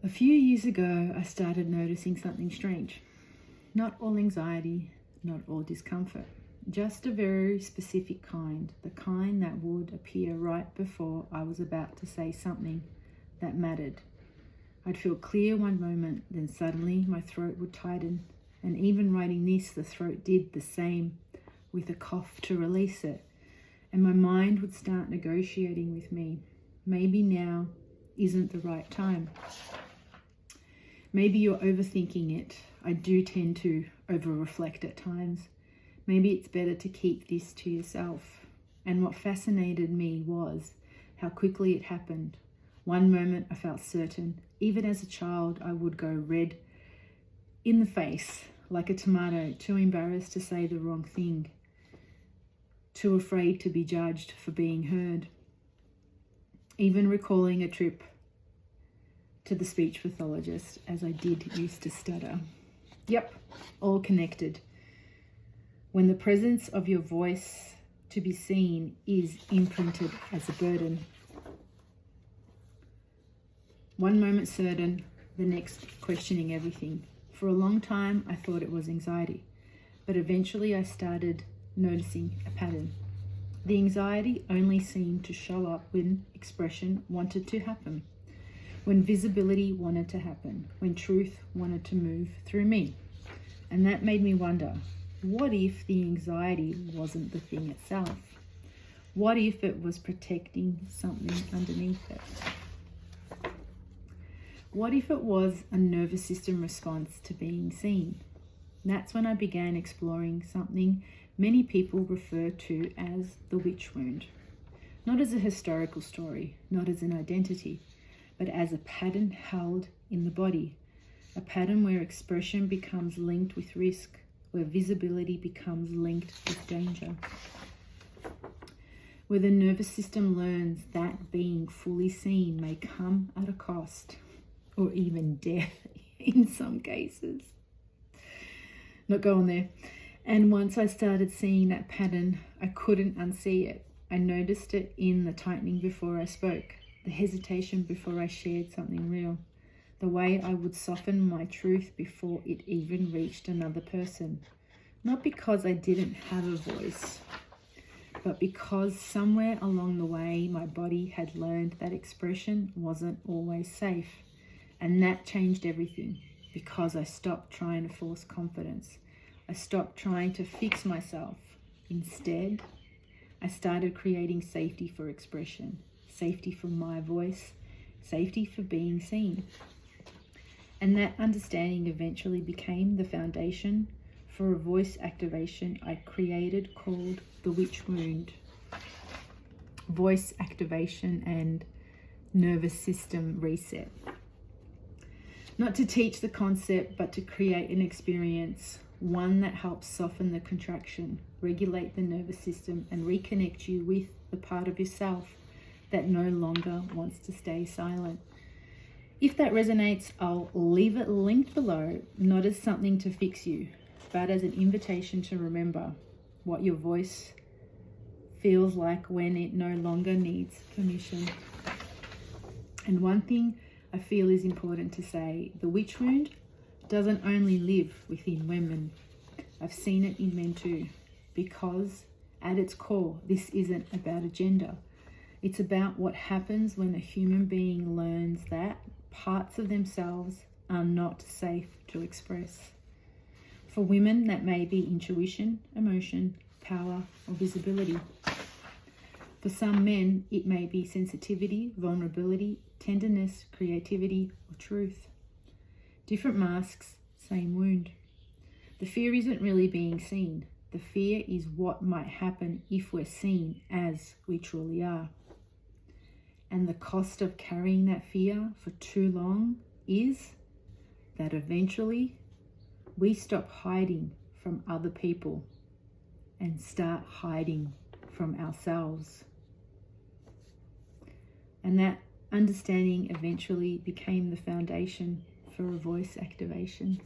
A few years ago, I started noticing something strange. Not all anxiety, not all discomfort, just a very specific kind, the kind that would appear right before I was about to say something that mattered. I'd feel clear one moment, then suddenly my throat would tighten, and even writing this, the throat did the same with a cough to release it, and my mind would start negotiating with me. Maybe now isn't the right time. Maybe you're overthinking it. I do tend to over-reflect at times. Maybe it's better to keep this to yourself. And what fascinated me was how quickly it happened. One moment I felt certain. Even as a child, I would go red in the face, like a tomato, too embarrassed to say the wrong thing, too afraid to be judged for being heard. Even recalling a trip to the speech pathologist, as I did used to stutter. Yep, all connected. When the presence of your voice to be seen is imprinted as a burden. One moment certain, the next questioning everything. For a long time, I thought it was anxiety, but eventually I started noticing a pattern. The anxiety only seemed to show up when expression wanted to happen, when visibility wanted to happen, when truth wanted to move through me. And that made me wonder, what if the anxiety wasn't the thing itself? What if it was protecting something underneath it? What if it was a nervous system response to being seen? That's when I began exploring something many people refer to as the witch wound. Not as a historical story, not as an identity, but as a pattern held in the body. A pattern where expression becomes linked with risk, where visibility becomes linked with danger. Where the nervous system learns that being fully seen may come at a cost, or even death in some cases. Not going there. And once I started seeing that pattern, I couldn't unsee it. I noticed it in the tightening before I spoke, the hesitation before I shared something real, the way I would soften my truth before it even reached another person. Not because I didn't have a voice, but because somewhere along the way my body had learned that expression wasn't always safe. And that changed everything, because I stopped trying to force confidence. I stopped trying to fix myself. Instead, I started creating safety for expression, safety for my voice, safety for being seen. And that understanding eventually became the foundation for a voice activation I created called the witch wound. Voice activation and nervous system reset. Not to teach the concept, but to create an experience, one that helps soften the contraction, regulate the nervous system, and reconnect you with the part of yourself that no longer wants to stay silent. If that resonates, I'll leave it linked below, not as something to fix you, but as an invitation to remember what your voice feels like when it no longer needs permission. And one thing I feel is important to say, the witch wound doesn't only live within women. I've seen it in men too, because at its core, this isn't about a gender. It's about what happens when a human being learns that parts of themselves are not safe to express. For women, that may be intuition, emotion, power, or visibility. For some men, it may be sensitivity, vulnerability, tenderness, creativity, or truth. Different masks, same wound. The fear isn't really being seen. The fear is what might happen if we're seen as we truly are. And the cost of carrying that fear for too long is that eventually we stop hiding from other people and start hiding from ourselves. And that understanding eventually became the foundation for a voice activation.